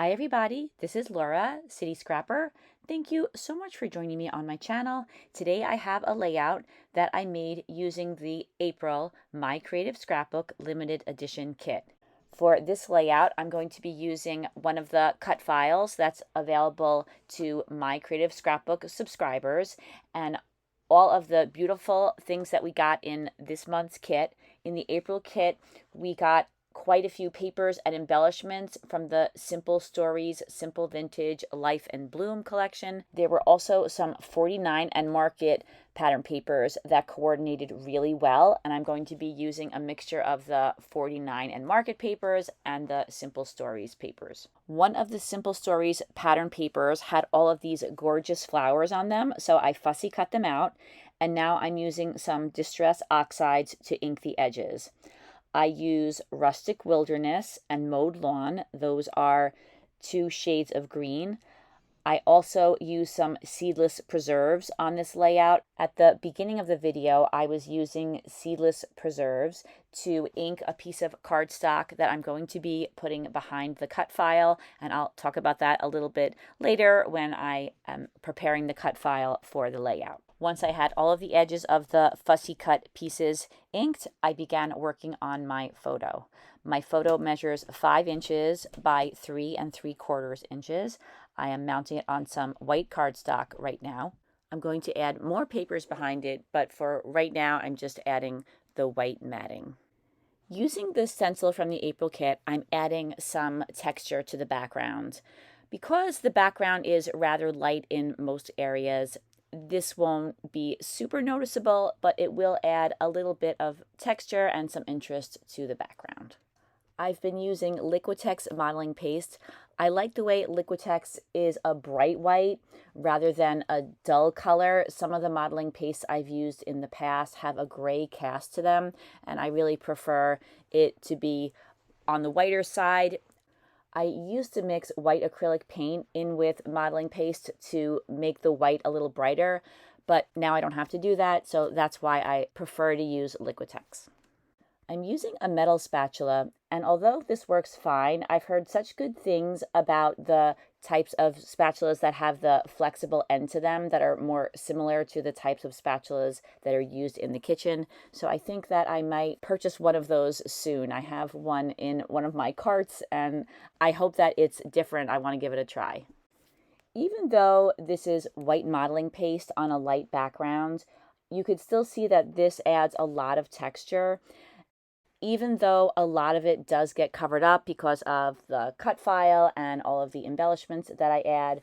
Hi everybody, this is Laura, City Scrapper. Thank you so much for joining me on my channel. Today I have a layout that I made using the April My Creative Scrapbook limited edition kit. For this layout, I'm going to be using one of the cut files that's available to My Creative Scrapbook subscribers, and all of the beautiful things that we got in this month's kit. In the April kit, we got quite a few papers and embellishments from the Simple Stories, Simple Vintage, Life and Bloom collection. There were also some 49 and Market pattern papers that coordinated really well, and I'm going to be using a mixture of the 49 and Market papers and the Simple Stories papers. One of the Simple Stories pattern papers had all of these gorgeous flowers on them, so I fussy cut them out, and now I'm using some Distress Oxides to ink the edges. I use Rustic Wilderness and Mowed Lawn. Those are two shades of green. I also use some seedless preserves on this layout. At the beginning of the video, I was using seedless preserves to ink a piece of cardstock that I'm going to be putting behind the cut file, and I'll talk about that a little bit later when I am preparing the cut file for the layout. Once I had all of the edges of the fussy cut pieces inked, I began working on my photo. My photo measures 5 inches by 3 3/4 inches. I am mounting it on some white cardstock right now. I'm going to add more papers behind it, but for right now, I'm just adding the white matting. Using the stencil from the April kit, I'm adding some texture to the background. Because the background is rather light in most areas, this won't be super noticeable, but it will add a little bit of texture and some interest to the background. I've been using Liquitex modeling paste. I like the way Liquitex is a bright white rather than a dull color. Some of the modeling pastes I've used in the past have a gray cast to them, and I really prefer it to be on the whiter side. I used to mix white acrylic paint in with modeling paste to make the white a little brighter, but now I don't have to do that, so that's why I prefer to use Liquitex. I'm using a metal spatula, and although this works fine, I've heard such good things about the types of spatulas that have the flexible end to them that are more similar to the types of spatulas that are used in the kitchen. So I think that I might purchase one of those soon. I have one in one of my carts, and I hope that it's different. I want to give it a try. Even though this is white modeling paste on a light background, you could still see that this adds a lot of texture. Even though a lot of it does get covered up because of the cut file and all of the embellishments that I add,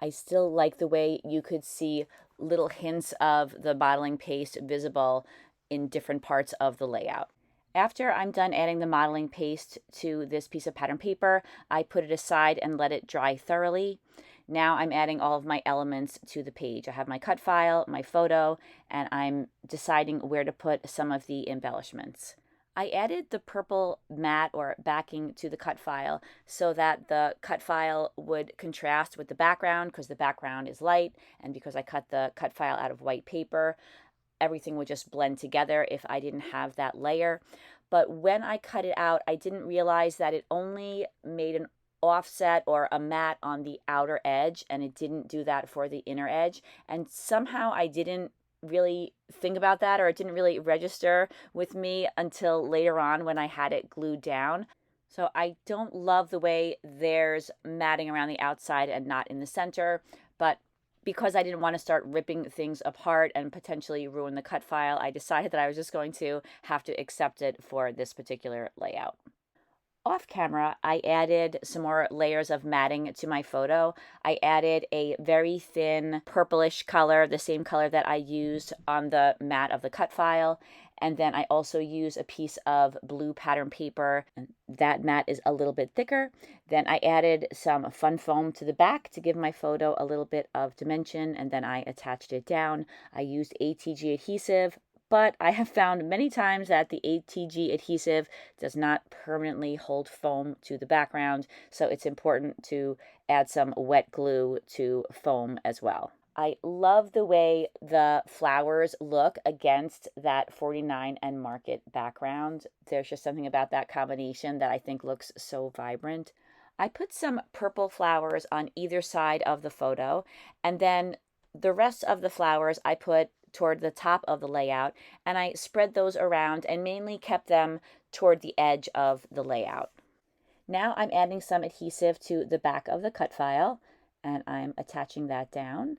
I still like the way you could see little hints of the modeling paste visible in different parts of the layout. After I'm done adding the modeling paste to this piece of pattern paper, I put it aside and let it dry thoroughly. Now I'm adding all of my elements to the page. I have my cut file, my photo, and I'm deciding where to put some of the embellishments. I added the purple mat or backing to the cut file so that the cut file would contrast with the background because the background is light, and because I cut the cut file out of white paper, everything would just blend together if I didn't have that layer. But when I cut it out, I didn't realize that it only made an offset or a mat on the outer edge, and it didn't do that for the inner edge. And somehow I didn't really think about that, or it didn't really register with me until later on when I had it glued down. So I don't love the way there's matting around the outside and not in the center, but because I didn't want to start ripping things apart and potentially ruin the cut file, I decided that I was just going to have to accept it for this particular layout. Off camera, I added some more layers of matting to my photo. I added a very thin purplish color, the same color that I used on the mat of the cut file. And then I also use a piece of blue pattern paper, and that mat is a little bit thicker. Then I added some fun foam to the back to give my photo a little bit of dimension, and then I attached it down. I used ATG adhesive, but I have found many times that the ATG adhesive does not permanently hold foam to the background, so it's important to add some wet glue to foam as well. I love the way the flowers look against that 49 and Market background. There's just something about that combination that I think looks so vibrant. I put some purple flowers on either side of the photo, and then the rest of the flowers I put toward the top of the layout, and I spread those around and mainly kept them toward the edge of the layout. Now I'm adding some adhesive to the back of the cut file, and I'm attaching that down.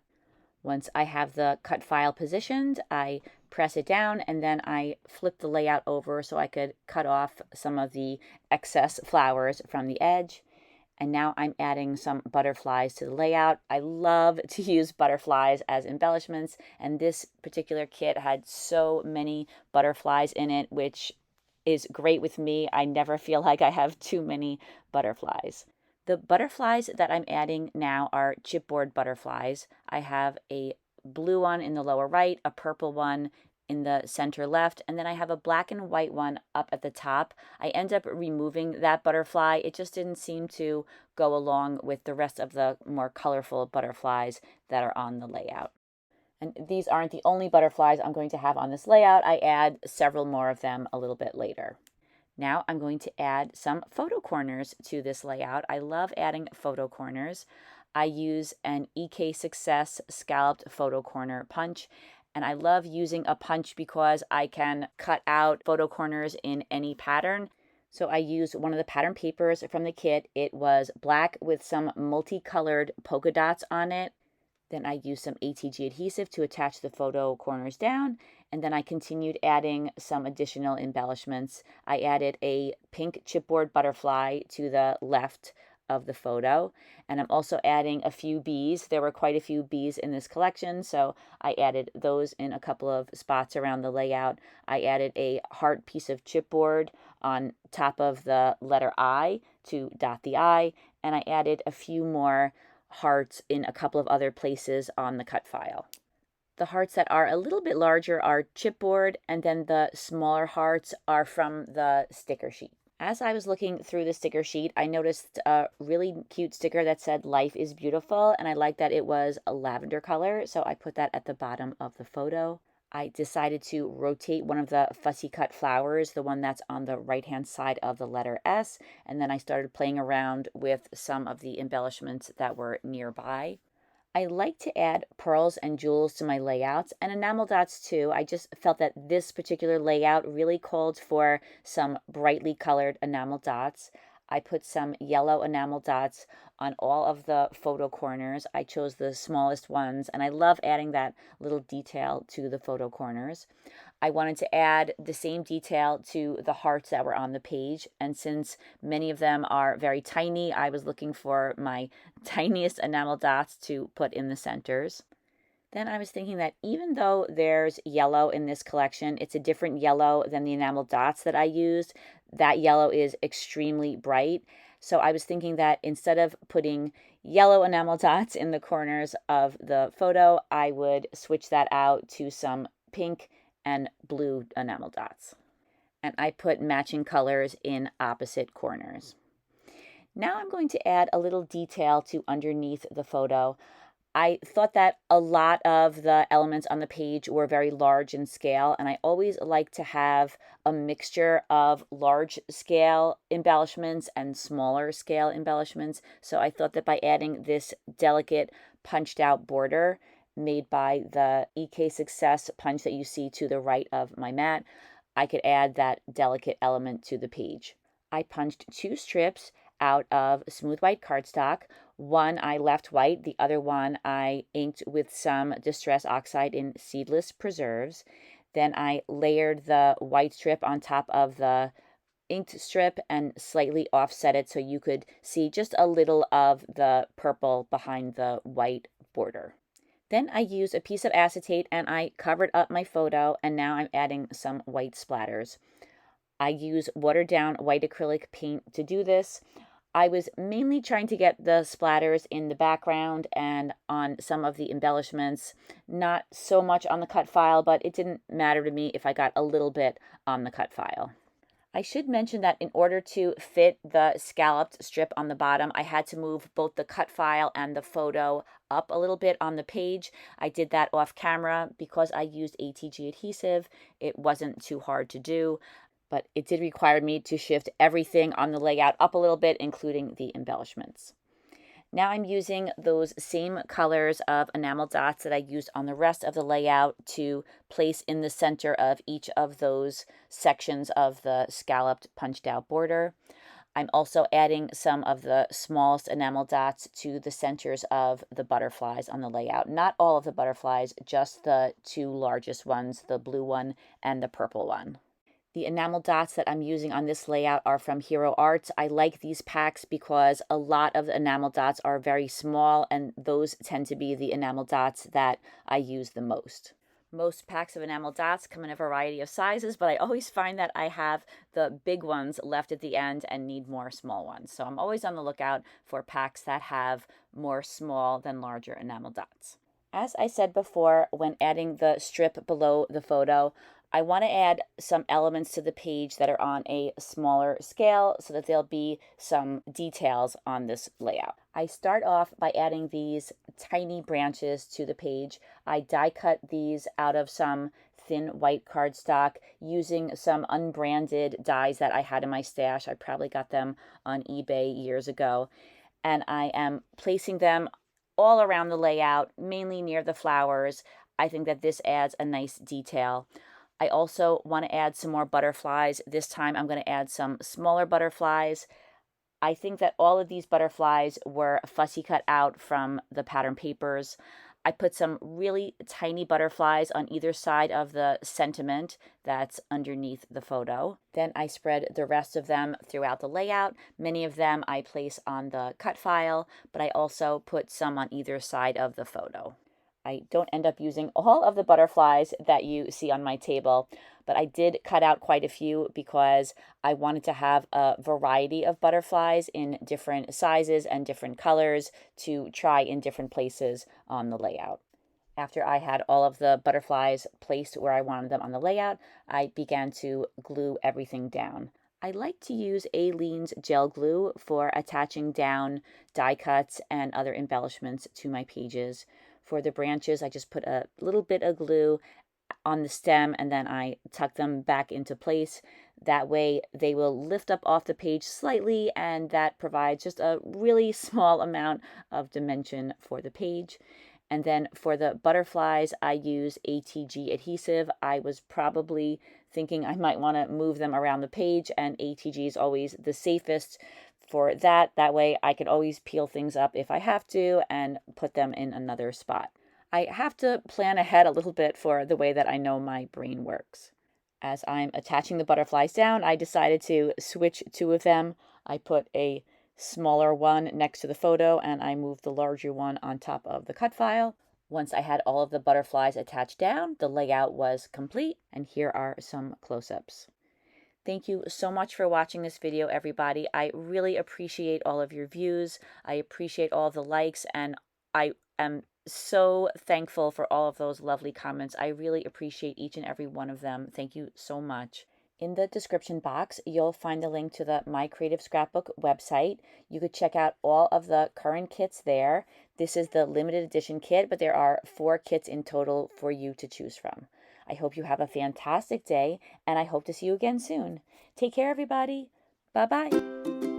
Once I have the cut file positioned, I press it down and then I flip the layout over so I could cut off some of the excess flowers from the edge. And now I'm adding some butterflies to the layout. I love to use butterflies as embellishments, and this particular kit had so many butterflies in it, which is great with me. I never feel like I have too many butterflies. The butterflies that I'm adding now are chipboard butterflies. I have a blue one in the lower right, a purple one in the center left, and then I have a black and white one up at the top. I end up removing that butterfly. It just didn't seem to go along with the rest of the more colorful butterflies that are on the layout. And these aren't the only butterflies I'm going to have on this layout. I add several more of them a little bit later. Now I'm going to add some photo corners to this layout. I love adding photo corners. I use an EK Success scalloped photo corner punch, and I love using a punch because I can cut out photo corners in any pattern. So I used one of the pattern papers from the kit. It was black with some multicolored polka dots on it. Then I used some ATG adhesive to attach the photo corners down, and then I continued adding some additional embellishments. I added a pink chipboard butterfly to the left of the photo, and I'm also adding a few bees. There were quite a few bees in this collection, so I added those in a couple of spots around the layout. I added a heart piece of chipboard on top of the letter I to dot the I, and I added a few more hearts in a couple of other places on the cut file. The hearts that are a little bit larger are chipboard, and then the smaller hearts are from the sticker sheet. As I was looking through the sticker sheet, I noticed a really cute sticker that said "Life is Beautiful," and I liked that it was a lavender color, so I put that at the bottom of the photo. I decided to rotate one of the fussy cut flowers, the one that's on the right-hand side of the letter S, and then I started playing around with some of the embellishments that were nearby. I like to add pearls and jewels to my layouts, and enamel dots too. I just felt that this particular layout really called for some brightly colored enamel dots. I put some yellow enamel dots on all of the photo corners. I chose the smallest ones, and I love adding that little detail to the photo corners. I wanted to add the same detail to the hearts that were on the page, and since many of them are very tiny, I was looking for my tiniest enamel dots to put in the centers. Then I was thinking that even though there's yellow in this collection, it's a different yellow than the enamel dots that I used. That yellow is extremely bright. So I was thinking that instead of putting yellow enamel dots in the corners of the photo, I would switch that out to some pink and blue enamel dots. And I put matching colors in opposite corners. Now I'm going to add a little detail to underneath the photo. I thought that a lot of the elements on the page were very large in scale, and I always like to have a mixture of large scale embellishments and smaller scale embellishments. So I thought that by adding this delicate punched out border made by the EK Success punch that you see to the right of my mat, I could add that delicate element to the page. I punched 2 strips out of smooth white cardstock. One I left white, the other one I inked with some Distress Oxide in Seedless Preserves. Then I layered the white strip on top of the inked strip and slightly offset it so you could see just a little of the purple behind the white border. Then I used a piece of acetate and I covered up my photo, and now I'm adding some white splatters. I use watered down white acrylic paint to do this. I was mainly trying to get the splatters in the background and on some of the embellishments, not so much on the cut file, but it didn't matter to me if I got a little bit on the cut file. I should mention that in order to fit the scalloped strip on the bottom, I had to move both the cut file and the photo up a little bit on the page. I did that off camera because I used ATG adhesive. It wasn't too hard to do. but it did require me to shift everything on the layout up a little bit, including the embellishments. Now I'm using those same colors of enamel dots that I used on the rest of the layout to place in the center of each of those sections of the scalloped punched out border. I'm also adding some of the smallest enamel dots to the centers of the butterflies on the layout. Not all of the butterflies, just the two largest ones, the blue one and the purple one. The enamel dots that I'm using on this layout are from Hero Arts. I like these packs because a lot of the enamel dots are very small, and those tend to be the enamel dots that I use the most. Most packs of enamel dots come in a variety of sizes, but I always find that I have the big ones left at the end and need more small ones. So I'm always on the lookout for packs that have more small than larger enamel dots. As I said before, when adding the strip below the photo, I want to add some elements to the page that are on a smaller scale so that there'll be some details on this layout. I start off by adding these tiny branches to the page. I die cut these out of some thin white cardstock using some unbranded dies that I had in my stash. I probably got them on eBay years ago. And I am placing them all around the layout, mainly near the flowers. I think that this adds a nice detail. I also want to add some more butterflies. This time I'm going to add some smaller butterflies. I think that all of these butterflies were fussy cut out from the pattern papers. I put some really tiny butterflies on either side of the sentiment that's underneath the photo. Then I spread the rest of them throughout the layout. Many of them I place on the cut file, but I also put some on either side of the photo. I don't end up using all of the butterflies that you see on my table, but I did cut out quite a few because I wanted to have a variety of butterflies in different sizes and different colors to try in different places on the layout. After I had all of the butterflies placed where I wanted them on the layout, I began to glue everything down. I like to use Aleene's gel glue for attaching down die cuts and other embellishments to my pages. For the branches, I just put a little bit of glue on the stem and then I tuck them back into place. That way they will lift up off the page slightly, and that provides just a really small amount of dimension for the page. And then for the butterflies, I use ATG adhesive. I was probably thinking I might want to move them around the page, and ATG is always the safest for that. That way I can always peel things up if I have to and put them in another spot. I have to plan ahead a little bit for the way that I know my brain works. As I'm attaching the butterflies down, I decided to switch two of them. I put a smaller one next to the photo and I moved the larger one on top of the cut file. Once I had all of the butterflies attached down, the layout was complete, and here are some close-ups. Thank you so much for watching this video, everybody. I really appreciate all of your views. I appreciate all of the likes, and I am so thankful for all of those lovely comments. I really appreciate each and every one of them. Thank you so much. In the description box, you'll find the link to the My Creative Scrapbook website. You could check out all of the current kits there. This is the limited edition kit, but there are 4 kits in total for you to choose from. I hope you have a fantastic day, and I hope to see you again soon. Take care, everybody. Bye-bye.